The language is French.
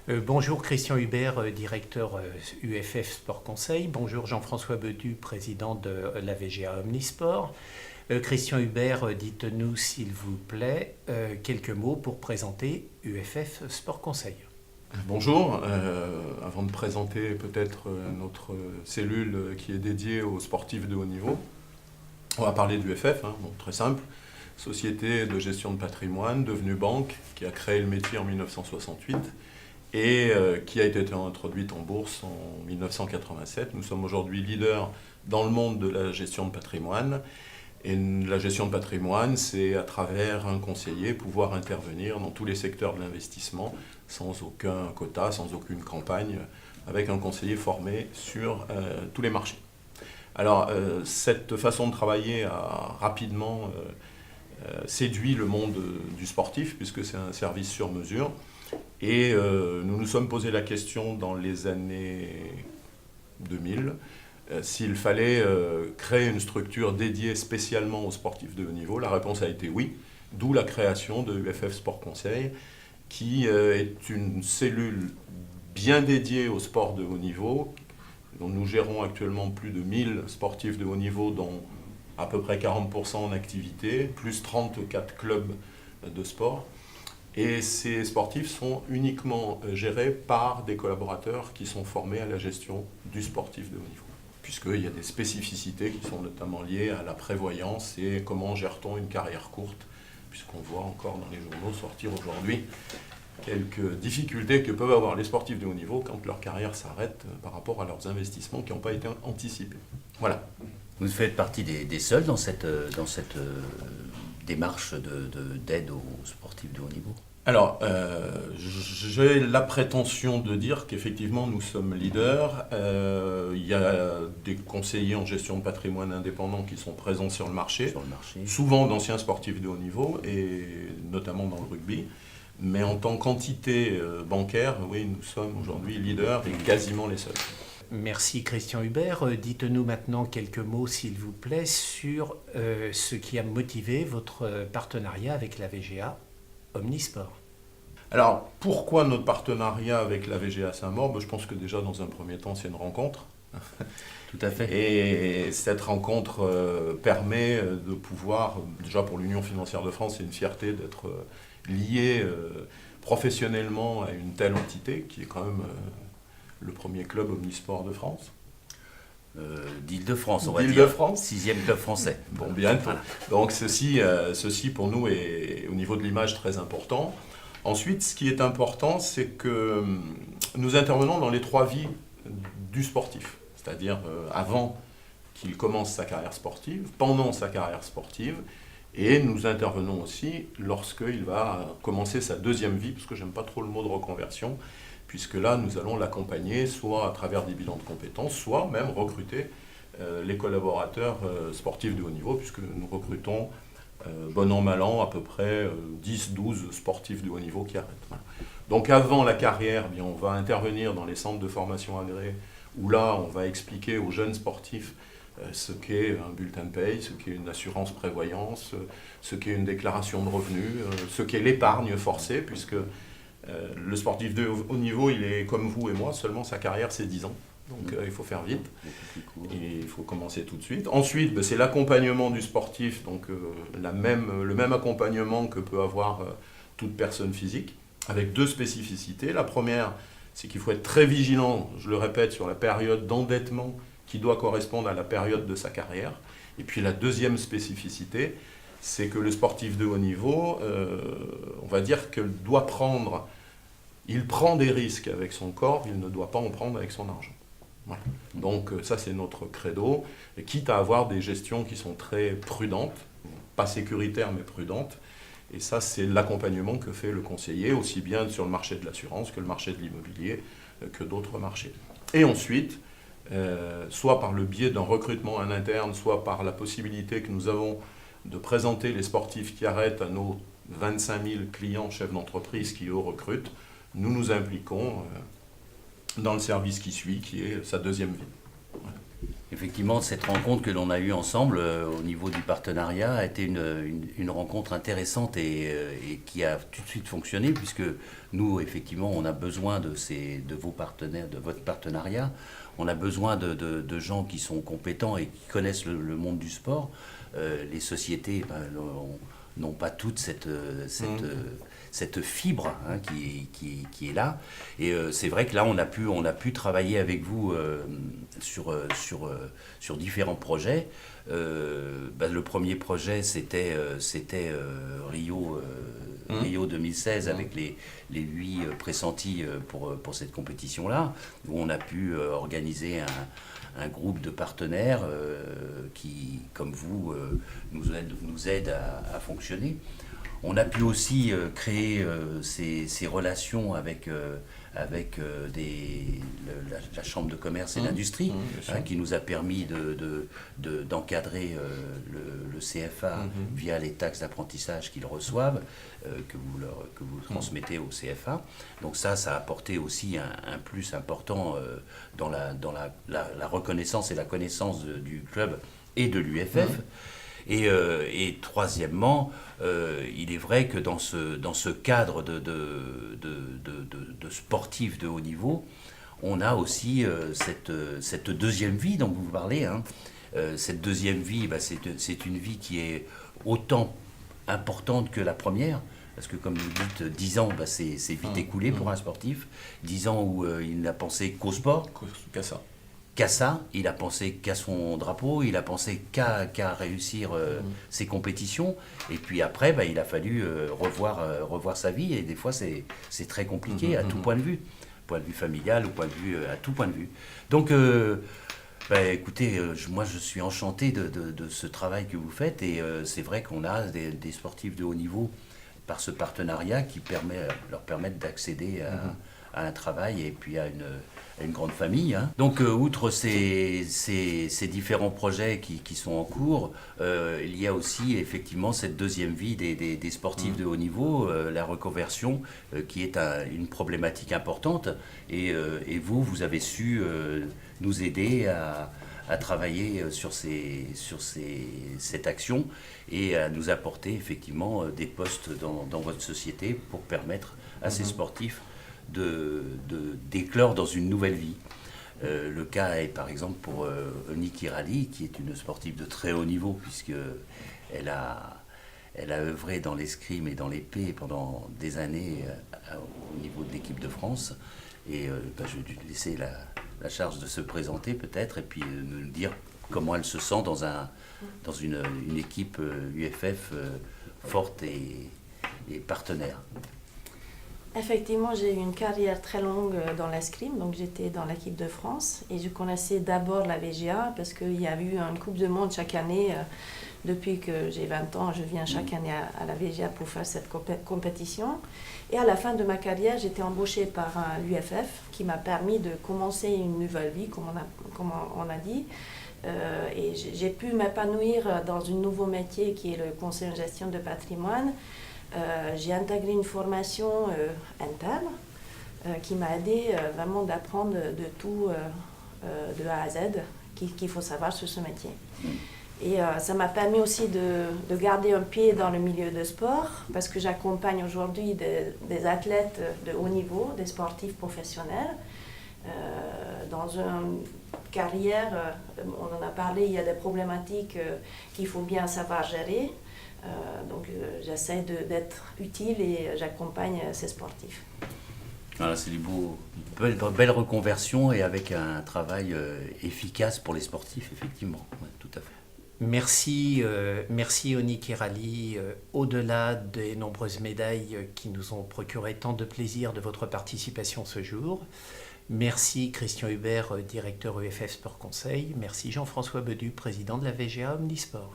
Bonjour Christian Hubert, directeur UFF Sport Conseil. Bonjour Jean-François Bedu, président de la VGA Omnisport. Christian Hubert, dites-nous s'il vous plaît quelques mots pour présenter UFF Sport Conseil. Bonjour, avant de présenter peut-être notre cellule qui est dédiée aux sportifs de haut niveau, on va parler d'UFF, bon, très simple, société de gestion de patrimoine, devenue banque, qui a créé le métier en 1968 et qui a été introduite en bourse en 1987. Nous sommes aujourd'hui leaders dans le monde de la gestion de patrimoine. Et la gestion de patrimoine, c'est à travers un conseiller pouvoir intervenir dans tous les secteurs de l'investissement sans aucun quota, sans aucune campagne, avec un conseiller formé sur tous les marchés. Alors, cette façon de travailler a rapidement séduit le monde du sportif, puisque c'est un service sur mesure. Et nous nous sommes posé la question dans les années 2000, s'il fallait créer une structure dédiée spécialement aux sportifs de haut niveau. La réponse a été oui, d'où la création de UFF Sport Conseil, qui est une cellule bien dédiée au sport de haut niveau, dont nous gérons actuellement plus de 1000 sportifs de haut niveau, dont à peu près 40% en activité, plus 34 clubs de sport. Et ces sportifs sont uniquement gérés par des collaborateurs qui sont formés à la gestion du sportif de haut niveau, puisqu'il y a des spécificités qui sont notamment liées à la prévoyance et comment gère-t-on une carrière courte, puisqu'on voit encore dans les journaux sortir aujourd'hui quelques difficultés que peuvent avoir les sportifs de haut niveau quand leur carrière s'arrête par rapport à leurs investissements qui n'ont pas été anticipés. Voilà. Vous faites partie des seuls dans cette démarche d'aide aux sportifs de haut niveau? Alors, j'ai la prétention de dire qu'effectivement nous sommes leaders. Il y a des conseillers en gestion de patrimoine indépendants qui sont présents sur le marché. Souvent d'anciens sportifs de haut niveau, et notamment dans le rugby. Mais en tant qu'entité bancaire, oui, nous sommes aujourd'hui leaders et quasiment les seuls. Merci Christian Hubert. Dites-nous maintenant quelques mots, s'il vous plaît, sur ce qui a motivé votre partenariat avec la VGA Omnisport. Alors, pourquoi notre partenariat avec la VGA Saint-Maur? Je pense que déjà, dans un premier temps, c'est une rencontre. Tout à fait. Et cette rencontre permet de pouvoir, déjà pour l'Union financière de France, c'est une fierté d'être lié professionnellement à une telle entité qui est quand même le premier club omnisport de France. D'Île-de-France, on va dire. D'Île-de-France. 6e club français. Bon, bientôt. Voilà. Donc ceci pour nous est au niveau de l'image très important. Ensuite, ce qui est important, c'est que nous intervenons dans les 3 vies du sportif. C'est-à-dire avant qu'il commence sa carrière sportive, pendant sa carrière sportive, et nous intervenons aussi lorsqu'il va commencer sa 2e vie, parce que j'aime pas trop le mot de reconversion, puisque là, nous allons l'accompagner soit à travers des bilans de compétences, soit même recruter les collaborateurs sportifs de haut niveau, puisque nous recrutons, bon an, mal an, à peu près 10-12 sportifs de haut niveau qui arrêtent. Voilà. Donc avant la carrière, bien, on va intervenir dans les centres de formation agréés, où là, on va expliquer aux jeunes sportifs ce qu'est un bulletin de paye, ce qu'est une assurance prévoyance, ce qu'est une déclaration de revenus, ce qu'est l'épargne forcée, puisque le sportif de haut niveau, il est comme vous et moi, seulement sa carrière c'est 10 ans. Donc il faut faire vite, et il faut commencer tout de suite. Ensuite, c'est l'accompagnement du sportif, donc le même accompagnement que peut avoir toute personne physique, avec 2 spécificités. La première, c'est qu'il faut être très vigilant, je le répète, sur la période d'endettement qui doit correspondre à la période de sa carrière. Et puis la deuxième spécificité, c'est que le sportif de haut niveau, on va dire qu'il doit il prend des risques avec son corps, il ne doit pas en prendre avec son argent. Voilà. Donc ça c'est notre credo, et quitte à avoir des gestions qui sont très prudentes, pas sécuritaires mais prudentes, et ça c'est l'accompagnement que fait le conseiller, aussi bien sur le marché de l'assurance que le marché de l'immobilier, que d'autres marchés. Et ensuite, soit par le biais d'un recrutement en interne, soit par la possibilité que nous avons de présenter les sportifs qui arrêtent à nos 25 000 clients chefs d'entreprise qui eux recrutent, nous nous impliquons dans le service qui suit, qui est sa 2e vie. Il effectivement, cette rencontre que l'on a eue ensemble au niveau du partenariat a été une rencontre intéressante et qui a tout de suite fonctionné, puisque nous, effectivement, on a besoin de vos partenaires, de votre partenariat. On a besoin de gens qui sont compétents et qui connaissent le monde du sport. Les sociétés n'ont pas toute cette fibre qui est là. Et c'est vrai que là, on a pu travailler avec vous sur différents projets. Le premier projet, c'était Rio 2016 avec les 8 pressentis pour cette compétition-là, où on a pu organiser un groupe de partenaires qui, comme vous, nous aident à fonctionner. On a pu aussi créer ces relations avec la Chambre de commerce et d'industrie, qui nous a permis d'encadrer le CFA via les taxes d'apprentissage qu'ils reçoivent, que vous transmettez au CFA. Donc ça a apporté aussi un plus important dans la reconnaissance et la connaissance du club et de l'UFF. Et troisièmement, il est vrai que dans ce cadre de sportifs de haut niveau, on a aussi cette deuxième vie dont vous parlez. Cette deuxième vie, c'est une vie qui est autant importante que la première. Parce que comme vous dites, 10 ans, c'est vite écoulé pour un sportif. 10 ans où il n'a pensé qu'au sport. Qu'à ça, il a pensé qu'à son drapeau, il a pensé qu'à réussir ses compétitions. Et puis après, il a fallu revoir sa vie. Et des fois, c'est très compliqué à tout point de vue. Point de vue familial ou à tout point de vue. Donc, écoutez, moi je suis enchanté de ce travail que vous faites. Et c'est vrai qu'on a des sportifs de haut niveau par ce partenariat qui leur permettent d'accéder à un travail et puis à une grande famille. Donc, outre ces différents projets qui sont en cours, il y a aussi effectivement cette deuxième vie des sportifs de haut niveau, la reconversion, qui est une problématique importante. Et vous avez su nous aider à travailler sur cette action et à nous apporter effectivement des postes dans votre société pour permettre à ces sportifs d'éclore dans une nouvelle vie. Le cas est par exemple pour Oni Kirali, qui est une sportive de très haut niveau, puisqu'elle a œuvré dans l'escrime et dans l'épée pendant des années au niveau de l'équipe de France. Et je vais lui laisser la charge de se présenter peut-être, et puis nous dire comment elle se sent dans une équipe UFF forte et partenaire. Effectivement, j'ai eu une carrière très longue dans l'escrime, donc j'étais dans l'équipe de France et je connaissais d'abord la VGA parce qu'il y a eu une Coupe du Monde chaque année. Depuis que j'ai 20 ans, je viens chaque année à la VGA pour faire cette compétition. Et à la fin de ma carrière, j'étais embauchée par l'UFF qui m'a permis de commencer une nouvelle vie, comme on a dit. Et j'ai pu m'épanouir dans un nouveau métier qui est le conseil en gestion de patrimoine. J'ai intégré une formation interne qui m'a aidé vraiment d'apprendre de tout de A à Z qu'il faut savoir sur ce métier. Et ça m'a permis aussi de garder un pied dans le milieu de sport parce que j'accompagne aujourd'hui des athlètes de haut niveau, des sportifs professionnels. Dans une carrière, on en a parlé, il y a des problématiques qu'il faut bien savoir gérer. Donc j'essaie d'être utile et j'accompagne ces sportifs. Voilà, c'est une belle reconversion et avec un travail efficace pour les sportifs, effectivement. Ouais, tout à fait. Merci Oni Kirali. Au-delà des nombreuses médailles qui nous ont procuré tant de plaisir de votre participation ce jour, merci Christian Hubert, directeur UFF Sport Conseil. Merci Jean-François Bedu, président de la VGA Omnisport.